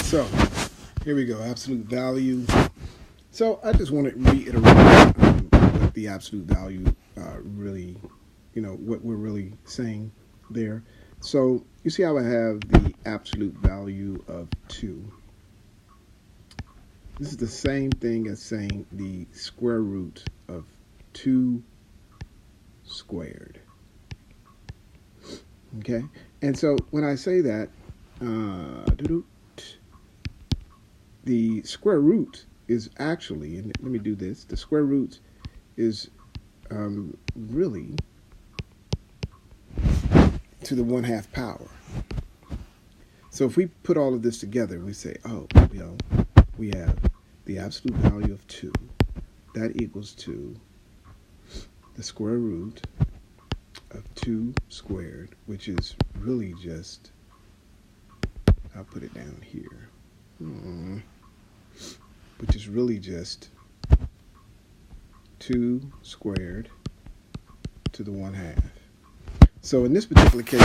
So here we go, absolute value. So I just want to reiterate what the absolute value really, what we're really saying there. So you see how I have the absolute value of 2. This is the same thing as saying the square root of 2 squared. Okay? And so when I say that, the square root is actually, and let me do this, the square root is really to the 1/2 power. So if we put all of this together, we say, we have the absolute value of 2. That equals to the square root of 2 squared, which is really just, I'll put it down here, which is really just 2 squared to the 1/2. So in this particular case,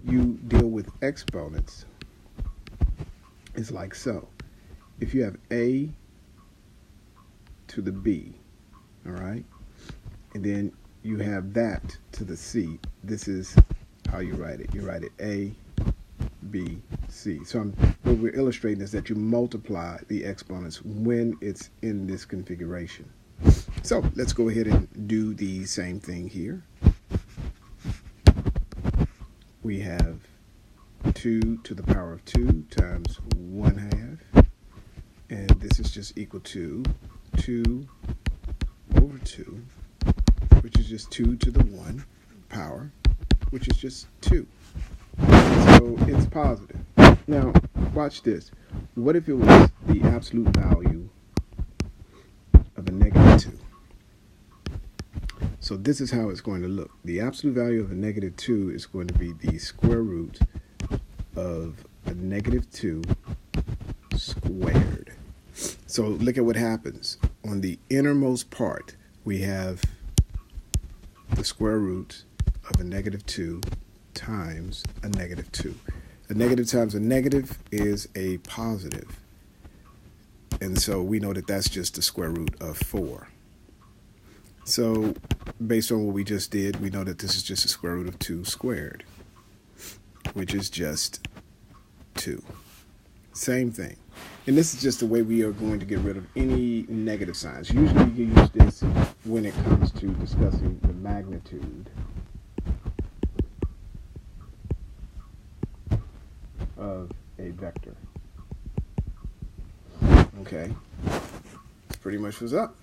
you deal with exponents. It's like so. If you have a to the b, all right, and then you have that to the c, this is how you write it. You write it a, b, c. So what we're illustrating is that you multiply the exponents when it's in this configuration. So let's go ahead and do the same thing here. We have 2 to the power of 2 times 1/2, and this is just equal to 2 over 2, which is just 2 to the 1 power, which is just 2. So it's positive. Now, watch this. What if it was the absolute value of a -2? So this is how it's going to look. The absolute value of a -2 is going to be the square root of a -2 squared. So look at what happens. On the innermost part, we have the square root of a -2 times a -2. A negative times a negative is a positive. And so we know that that's just the square root of 4. So based on what we just did, we know that this is just the square root of 2 squared, which is just 2. Same thing. And this is just the way we are going to get rid of any negative signs. Usually you use this when it comes to discussing the magnitude of a vector. Okay, that's pretty much what's up.